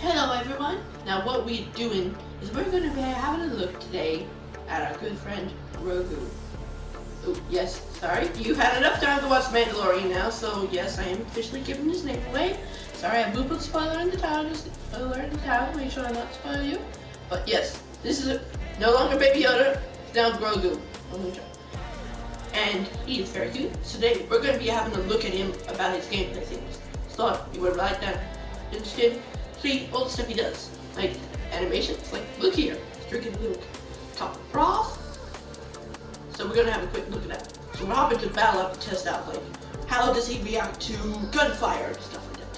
Hello everyone! Now what we're doing is we're going to be having a look today at our good friend Grogu. Oh yes, sorry, you had enough time to watch Mandalorian now, so yes, I am officially giving his name away. Sorry, I will put spoiler in the title, make sure I not spoil you. But yes, this is no longer Baby Yoda, it's now Grogu. And he is very cute. So today we're going to be having a look at him about his gameplay things. So thought you would like that. Interested? See all the stuff he does, like animations. Like look here, he's drinking a little cup of broth. So we're gonna have a quick look at that. So we're hopping to battle up to test out like how does he react to gunfire and stuff like that.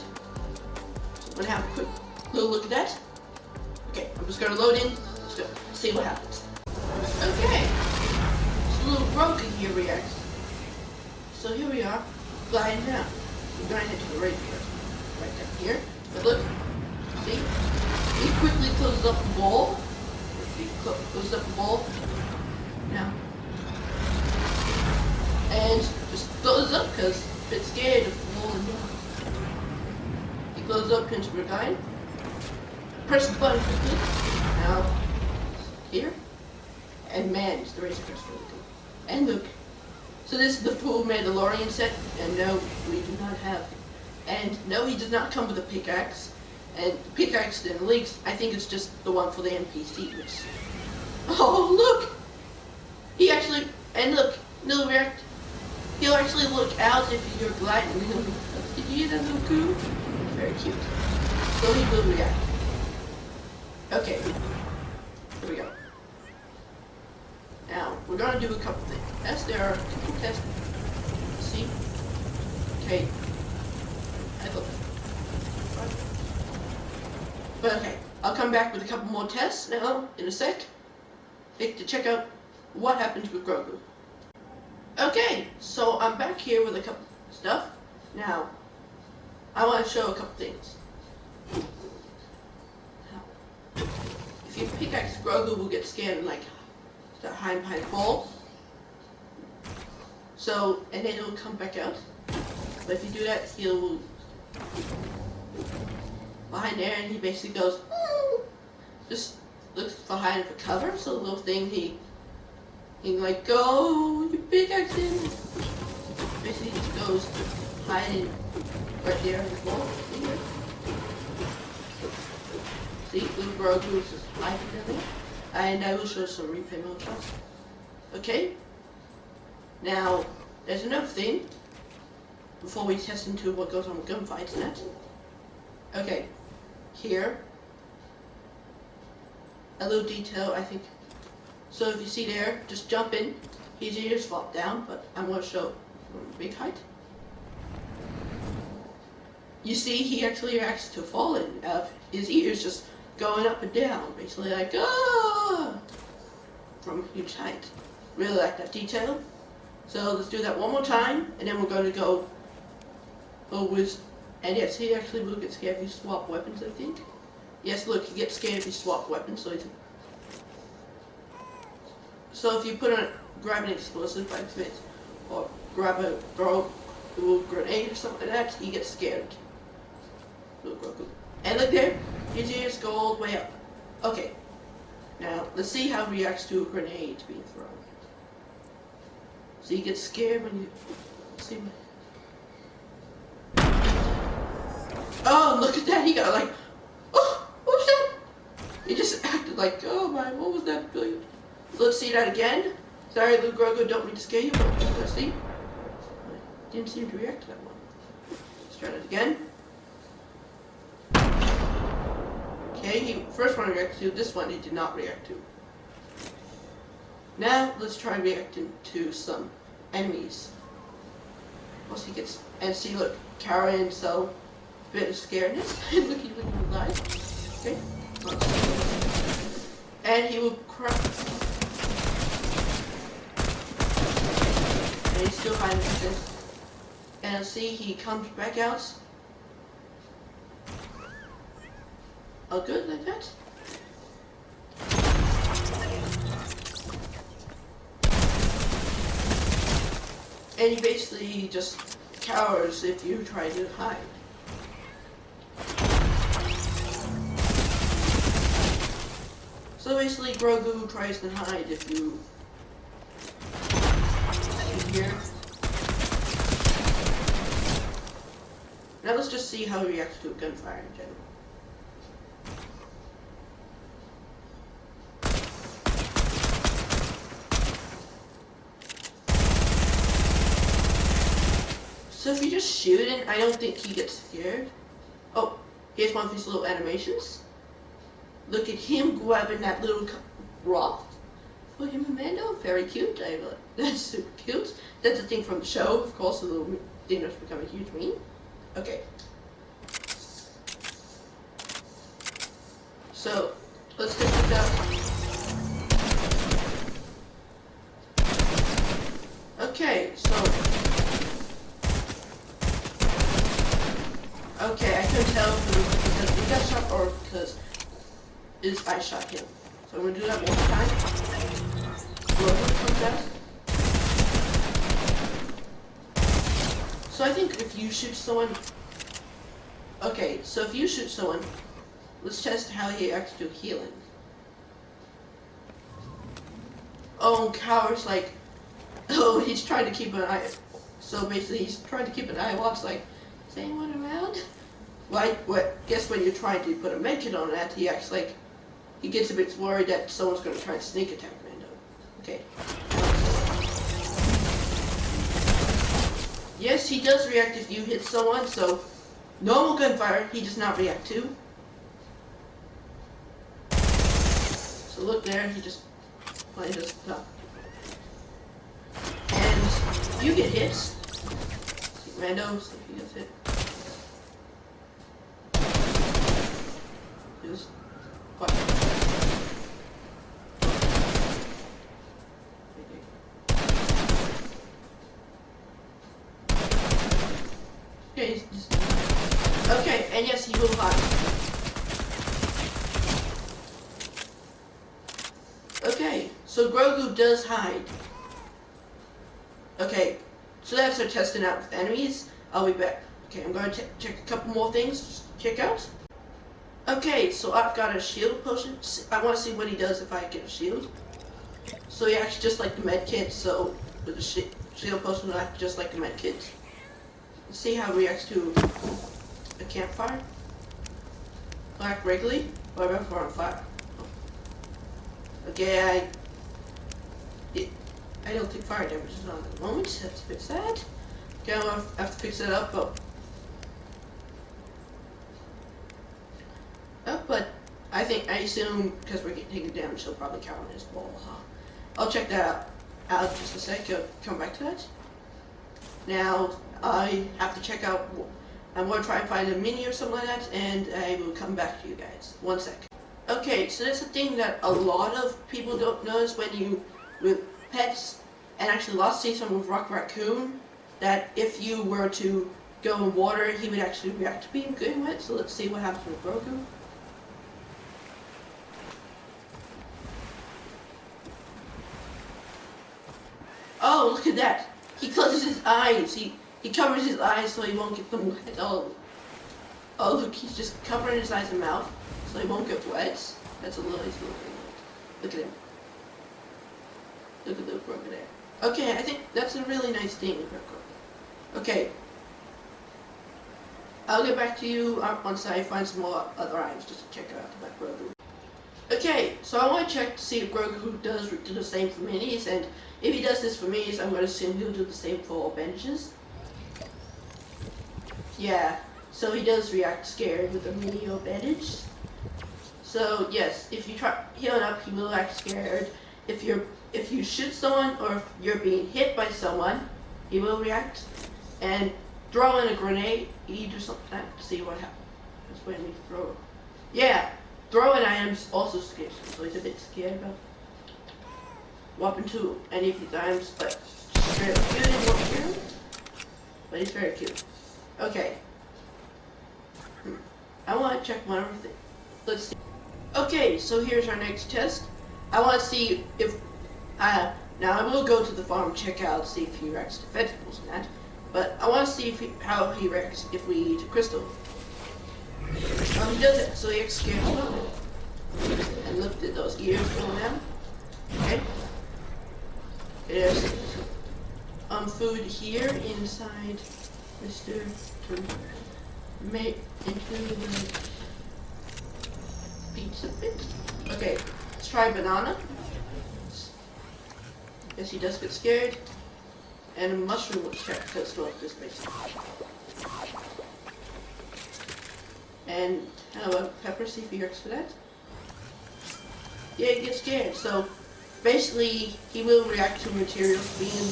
So we're gonna have a quick little look at that. Okay, I'm just gonna load in. Let's go see what happens. Okay, so little Grogu here reacts. So here we are, gliding down. We're going to the right here, right down here. But look. See? He quickly closes up the bowl. He closes up the bowl. Now. And just closes up because a bit scared of falling down. He closes up into the guy. Press the button quickly. Now. Here. And man, it's the razor crest really good. And look. So this is the full Mandalorian set. And no, we do not have. And no, he does not come with a pickaxe. And the pickaxe then leaks. I think it's just the one for the NPC. Which... Oh, look! He actually... And look, he'll react. He'll actually look out if you're gliding. Did you hear that little coo? Very cute. So he will react. Okay. Here we go. Now, we're gonna do a couple things. Yes, there are a couple tests. See? Okay. I love it. But okay, I'll come back with a couple more tests now in a sec to check out what happens with Grogu. Okay, so I'm back here with a couple stuff. Now, I want to show a couple things. Now, if you pickaxe Grogu, will get scared and like start hiding behind a ball. So, and then it'll come back out. But if you do that, he'll behind there, and he basically goes, just looks behind for cover. So the little thing he like, go, you pickaxe him. Basically, he just goes hiding right there in the wall. See, little Grogu is just hiding down there. And I will show some replay mode shots. Okay. Now, there's another thing before we test into what goes on with gunfights and that. Okay. Here, a little detail, I think. So if you see there, just jump in. His ears flop down, but I'm going to show from a big height. You see, he actually reacts to falling. His ears just going up and down, basically like ah, from a huge height. Really like that detail. So let's do that one more time, and then we're going to go with. And yes, he actually will get scared if you swap weapons, I think. Yes, look, he gets scared if you swap weapons, so if you grab an explosive by accident, or throw a little grenade or something like that, he gets scared. And look there, his ears go all the way up. Okay, now let's see how he reacts to a grenade being thrown. So he gets scared when you see my... Oh, look at that, he got like, oh, what was that? He just acted like, oh my, what was that? Brilliant. So let's see that again. Sorry, little Grogu, don't mean to scare you, but let's see. Didn't seem to react to that one. Let's try that again. Okay, he first one reacted to, this one he did not react to. Now, let's try reacting to some enemies. Once he gets, and see, look, carrying so bit of scaredness. Look, he wouldn't lie. Okay. And he will cry. And he's still hiding like this. And see, he comes back out. Oh, good, like that. And he basically just cowers if you try to hide. So basically, Grogu tries to hide if you here. Now let's just see how he reacts to a gunfire in general. So if you just shoot it, I don't think he gets scared. Oh, here's one of these little animations. Look at him grabbing that little rock. For him and Mando, very cute. That's super cute. That's a thing from the show, of course, a little thing that's become a huge meme. Okay. So, let's get this out. Okay, so... Okay, I couldn't tell if it was because we got shot or because I shot him. So I'm going to do that one more time. So I think if you shoot someone... Okay, so if you shoot someone, let's test how he acts to healing. Oh, Coward's like... Oh, he's trying to keep an eye... So basically he's trying to keep an eye watch like... Is anyone around? Guess when you're trying to put a medkit on that, he acts like... He gets a bit worried that someone's going to try and sneak attack Mando. Okay. Yes, he does react if you hit someone, so... Normal gunfire, he does not react to. So look there, he just... Well, he does stop. And you get hits. Mando, so he gets hit. Just... What? Okay, okay, and yes, he will hide. Okay, so Grogu does hide. Okay, so that's our testing out with enemies. I'll be back. Okay, I'm going to check a couple more things. Just check out. Okay, so I've got a shield potion. I want to see what he does if I get a shield. So he acts just like the med kit. So with the shield potion, I act just like the med kit. Let's see how it reacts to a campfire. Act regularly, or if we're on fire. Okay, I don't take fire damages on at the moment. Let's fix that. Okay, I'll have to fix that up. But I assume because we're taking damage, he'll probably count on his ball. Huh? I'll check that out just a sec. Come back to that. Now I have to check out. I'm going to try and find a mini or something like that, and I will come back to you guys. One sec. Okay, so that's a thing that a lot of people don't notice when you with pets, and actually last season with Rock Raccoon, that if you were to go in water, he would actually react to being good wet. So let's see what happens with Grogu. Oh, look at that! He closes his eyes. He covers his eyes so he won't get them wet. Oh, look, he's just covering his eyes and mouth so he won't get wet. That's a nice little thing. Look at him. Look at the Grogu there. Okay, I think that's a really nice thing with Grogu. Okay. I'll get back to you once I find some more other items just to check out about Grogu. Okay, so I want to check to see if Grogu does do the same for minis, and if he does this for minis, I'm going to assume he'll do the same for bandages. Yeah, so he does react scared with a mini or bandage. So yes, if you try healing up, he will act scared. If you shoot someone or if you're being hit by someone, he will react. And throw in a grenade, or something to see what happens. That's when we throw it. Yeah, throwing items also scares him, so he's a bit scared about whopping to any of these items, but he's very cute. But he's very cute. Okay. I want to check one other thing. Let's see. Okay, so here's our next test. I want to see if now I will go to the farm and check out, see if he reacts to vegetables and that. But I want to see how he reacts if we eat a crystal. He does it, so he acts scared as well. And look at those gears going down. Okay. There's food here inside Mr. to make into the pizza bit. Okay, let's try banana. Yes, he does get scared. And a mushroom will check because well, this makes And how about pepper? See if he hurts for that. Yeah, he gets scared. So basically, he will react to materials. Being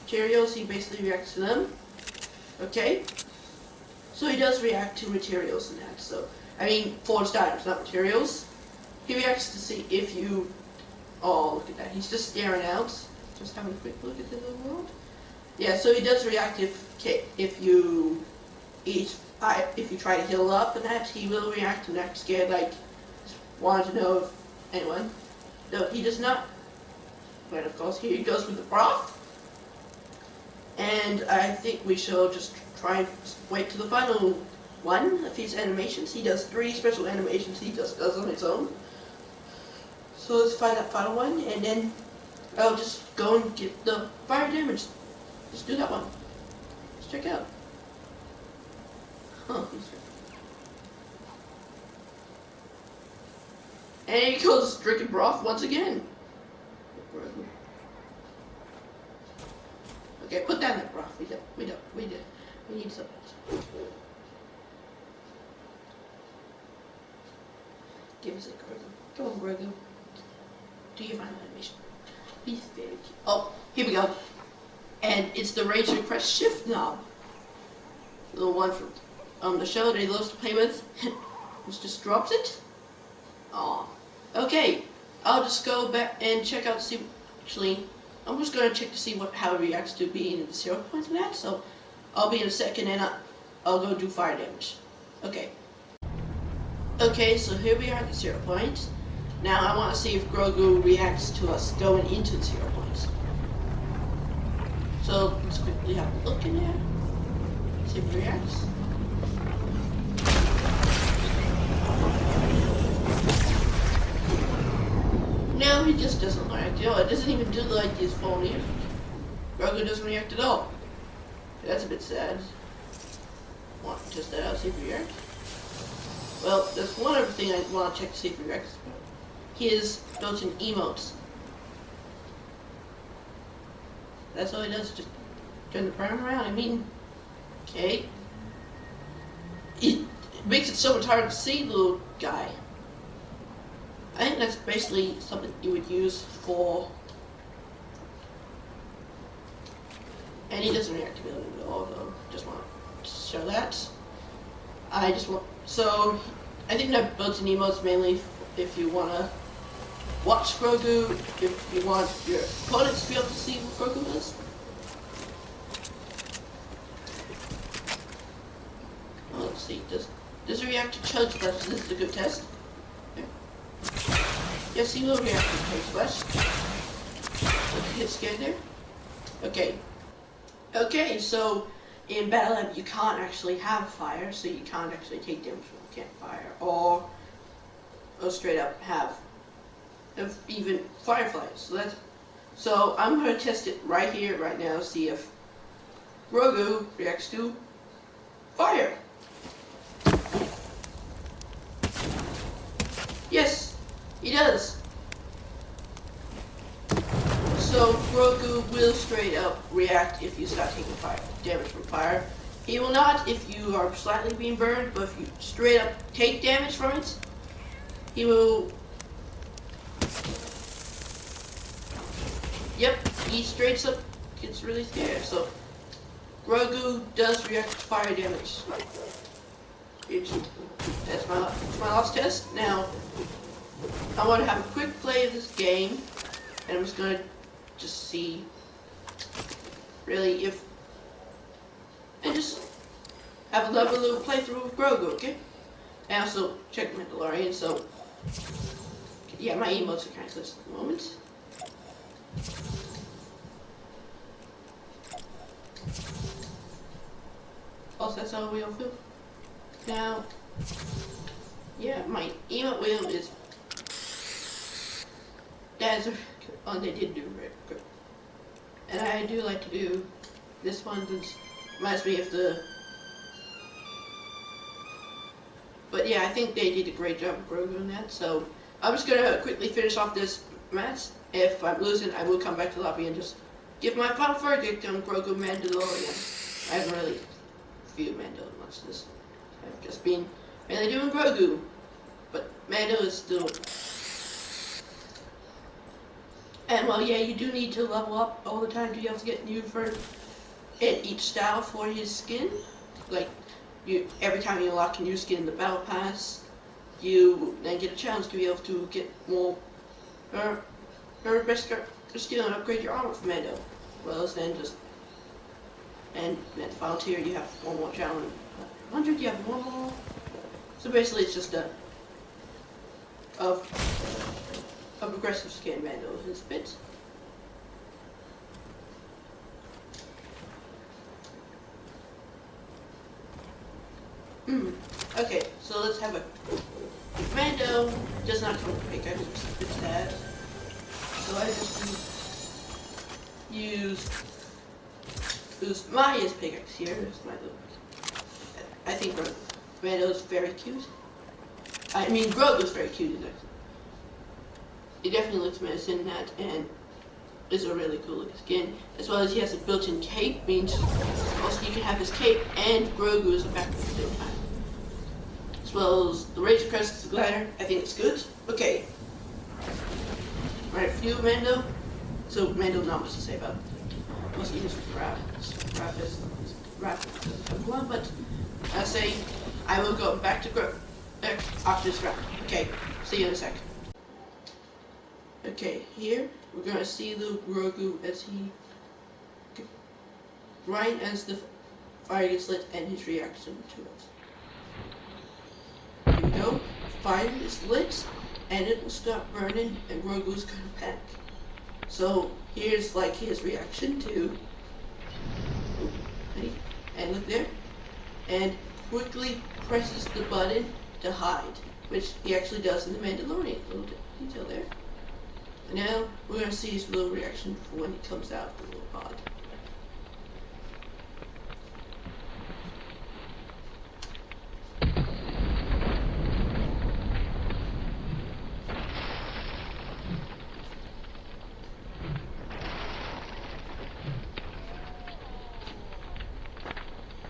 materials, he basically reacts to them. Okay. So he does react to materials and that. So I mean, forged items, not materials. He reacts to see if you. Oh, look at that. He's just staring out. Just having a quick look at the little world. Yeah, so he does react if you eat. If you try to heal up and that, he will react and act scared, like wanting to know if anyone. No, he does not. But of course, here he goes with the broth. And I think we shall just try and wait to the final one of his animations. He does 3 special animations he just does on his own. So let's find that final one, and then I'll just go and get the fire damage. Let's do that one. Let's check it out. Huh, and he goes drinking broth once again. Okay, put down that broth. We need some. Give us a Grogu. Come on, Grogu. Do your final animation. He's very cute. Oh, here we go. And it's the Ranger Press Shift knob. The little one from the show that he loves to play with. Just drops it. Aw. Okay. I'll just go back and check out, see, actually, I'm just going to check to see how it reacts to being in the 0 points of that. So I'll be in a second and I'll go do fire damage. Okay. Okay, so here we are at the 0 points. Now I want to see if Grogu reacts to us going into the 0 points. So let's quickly have a look in there. See if he reacts. No, he just doesn't react. You know, it doesn't even do like his phone here. Grogu doesn't react at all. That's a bit sad. Want to test that out, see if he reacts. Well, there's one other thing I want to check to see if he reacts. His built-in emotes. That's all he does, just turn the program around. I mean, okay. It makes it so much harder to see the little guy. I think that's basically something you would use for. And he doesn't react to it at all, though. Just want to show that. So, I think that built-in emotes mainly if you want to watch Grogu, if you want your opponents to be able to see what Grogu is. Oh, let's see, does he react to Chug Splash? This is a good test. Okay. Yes, he will react to Chug Splash. Don't you get scared there? Okay. Okay, so in Battle Lab you can't actually have fire, so you can't actually take damage from the campfire, or straight up have even fireflies. So I'm going to test it right here, right now, see if Grogu reacts to fire. Yes, he does. So Grogu will straight up react if you start taking damage from fire. He will not if you are slightly being burned, but if you straight up take damage from it, he will. Yep, he straight up gets really scared. So Grogu does react to fire damage. That's my last test. Now I want to have a quick play of this game, and I'm just gonna see really if, and just have a lovely little playthrough with Grogu, okay? And also check Mandalorian, so yeah, my emotes are kind of glitched at the moment. Also, that's how we all feel. Now, Yeah, my emote wheel is that's oh they did do very good. And I do like to do this one since reminds me of the but yeah, I think they did a great job of Grogu on that, so I'm just gonna quickly finish off this match. If I'm losing, I will come back to the lobby and just give my final verdict on Grogu Mandalorian. I haven't really viewed Mando much this. I've just been mainly doing Grogu, but Mando is still. And well, yeah, you do need to level up all the time to be able to get new for in each style for his skin. Like you, every time you unlock a new skin in the battle pass, you then get a chance to be able to get more best skill and upgrade your armor for Mando. Well, then just and at the final tier you have one more challenge. 100, you have one more. So basically, it's just a progressive skin Mando his bits. Okay, so let's have a Mando does not come with pickaxe, it's sad. So I just use Maya's pickaxe here. It's my little. I think Mando's very cute. I mean, Grogu's very cute. It definitely looks menacing in that, and is a really cool looking skin. As well as he has a built-in cape, means also you can have his cape and Grogu as a backpack at the same time. As well as the Razor Crest glider, I think it's good. Okay. Right, few Mando. So Mando not much to say about it. Mostly use rap one, but I say I will go back to after this round. Okay, see you in a sec. Okay, here we're gonna see the Grogu as he right as the fire gets lit and his reaction to it. Here we go. Fire is lit and it will stop burning and Grogu's gonna panic. So here's like his reaction to and look there and quickly presses the button to hide, which he actually does in the Mandalorian. Little detail there. And now we're gonna see his little reaction for when he comes out of the little pod.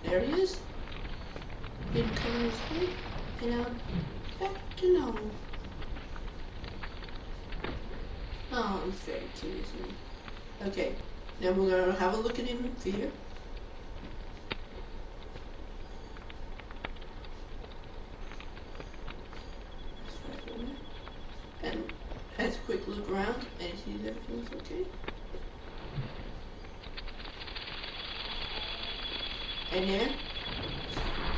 There he is. Didn't cover his head, and now back to normal. Oh, he's very cute, isn't he? Okay, now we're gonna have a look at him in fear. And has a quick look around and sees everything's okay. And there,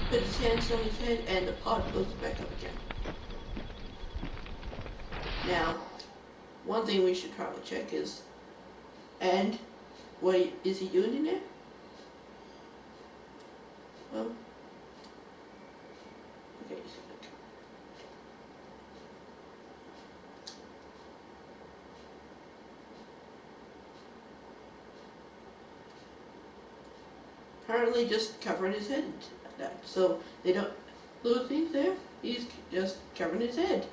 put his hands on his head and the pod goes back up again. Now, one thing we should probably check is, and what is he doing in there? Well, okay. Apparently just covering his head like that. So they don't lose things there. He's just covering his head.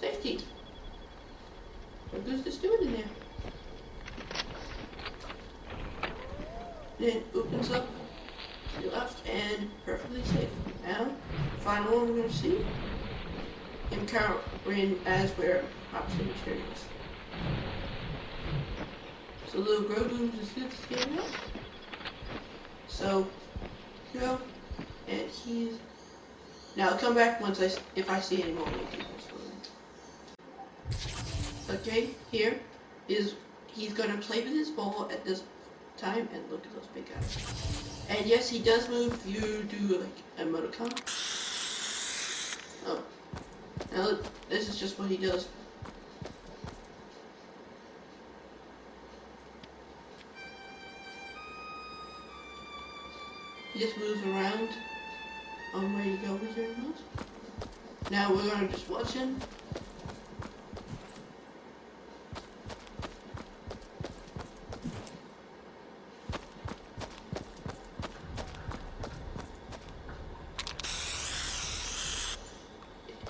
Safety. What goes this doing in there? Then opens up to the left and perfectly safe. Now, final one we're going to see him covering as we're opposite materials. So little Grogu just gets scared out. So, go, and he's now I'll come back once if I see any more people. Okay, here is he's gonna play with his ball at this time, and look at those big eyes. And yes, he does move. You do like a emoticon. Oh, now this is just what he does. He just moves around on where you go with your mouse. Now we're gonna just watch him.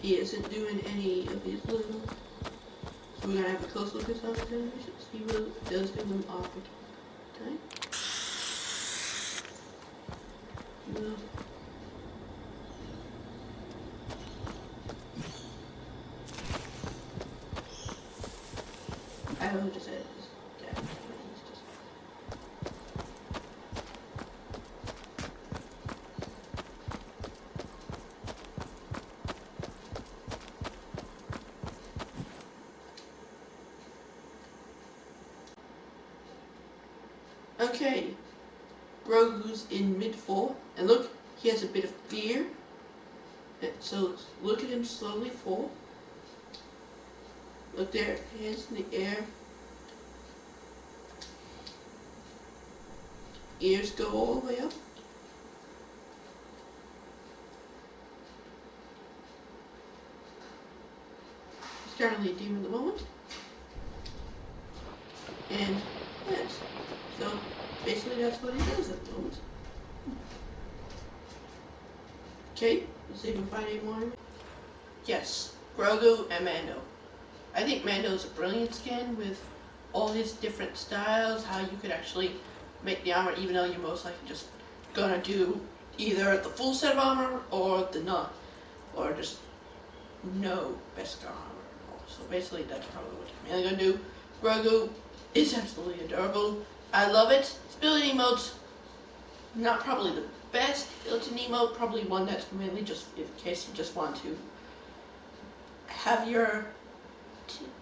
He isn't doing any of these little. So we're gonna have a close look at some of his animations. He will, does do them off the time. He will. I will just edit this down. He's just. Okay, Grogu's in mid-fall, and look, he has a bit of fear. So look at him slowly fall. Look there, hands in the air. Ears go all the way up. He's currently a demon at the moment. And yes, so basically that's what he does at the moment. Okay, let's see if we can find any more. Yes, Grogu and Mando. I think Mando's a brilliant skin with all his different styles, how you could actually make the armor, even though you're most likely just gonna do either the full set of armor or the not, or just no Beskar armor at all. So basically that's probably what you're mainly gonna do. Grogu is absolutely adorable. I love it. His ability emotes, not probably the best built-in emote, probably one that's mainly just in case you just want to have your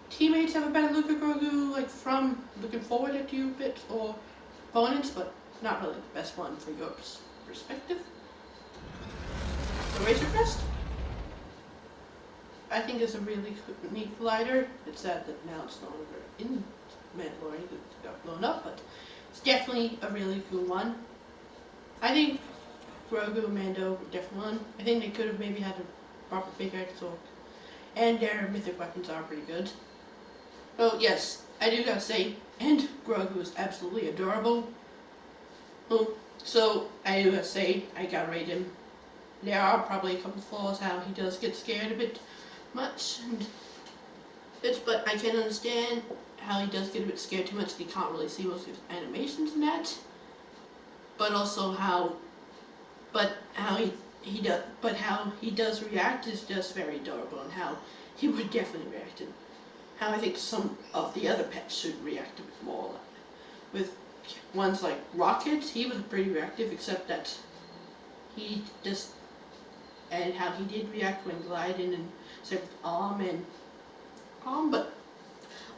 teammates have a better look at Grogu, like from looking forward at you a bit, or opponents, but not really the best one for your perspective. The Razor Crest, I think is a really neat glider. It's sad that now it's no longer in Mandalorian, it got blown up, but it's definitely a really cool one. I think Grogu and Mando were definitely one. I think they could have maybe had a proper big sword. And their mythic weapons are pretty good. Oh yes, I do gotta say, and Grogu is absolutely adorable. Oh, so I do gotta say, I gotta rate him. There are probably a couple flaws, how he does get scared a bit much, but I can understand how he does get a bit scared too much. He can't really see most of his animations in that. But also how he does react is just very adorable, and how he would definitely react, and how I think some of the other pets should react a bit more. With ones like Rocket, he was pretty reactive, except that he just, and how he did react when gliding, and same with but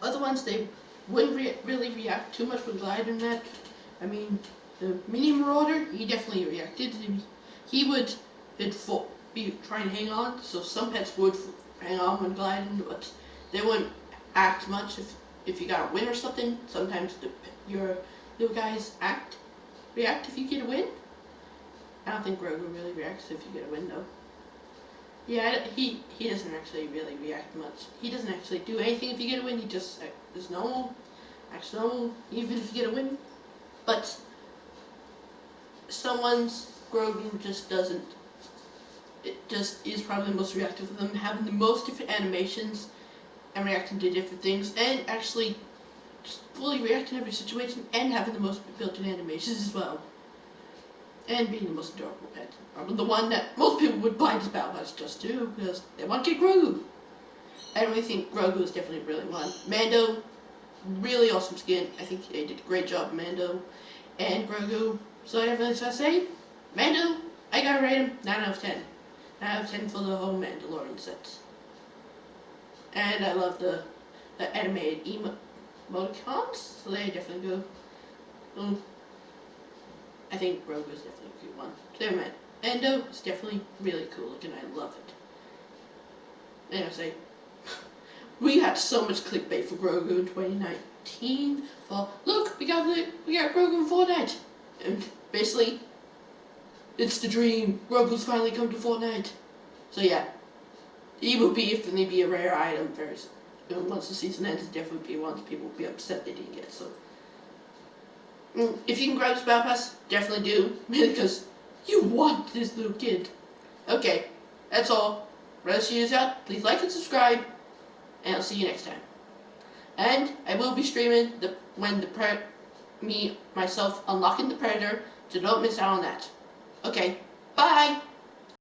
other ones they wouldn't really react too much when gliding. That, I mean, the Mini Marauder, he definitely reacted. He would be trying to hang on, so some pets would hang on when gliding, but they wouldn't act much if you got a win or something. Sometimes your little guys react if you get a win. I don't think Grogu really reacts if you get a win though. Yeah, he doesn't actually really react much. He doesn't actually do anything if you get a win. He just is normal, acts normal, even if you get a win. But someone's Grogu just doesn't. It just is probably the most reactive of them, having the most different animations and reacting to different things, and actually just fully reacting to every situation, and having the most built-in animations as well. And being the most adorable pet. Probably the one that most people would buy this Battle Pass just to, because they want to get Grogu. I really think Grogu is definitely a brilliant one. Mando, really awesome skin. I think they did a great job, Mando and Grogu. So everything's I say, Mando, I gotta rate him 9 out of 10. 9 out of 10 for the whole Mandalorian set. And I love the animated emoticons, so they definitely go. I think Grogu is definitely a cute one. So man, Mando is definitely really cool looking. I love it. And I say, we had so much clickbait for Grogu in 2019. For look, we got Grogu in Fortnite, and basically, it's the dream. Grogu's finally come to Fortnite. So yeah, He will be definitely be a rare item very soon. Once the season ends, it definitely be one people will be upset they didn't get. So if you can grab this battle pass, definitely do, because you want this little kid. Okay, that's all. Rest of you out. Please like and subscribe, and I'll see you next time. And I will be streaming when myself unlocking the Predator, so don't miss out on that. Okay, bye!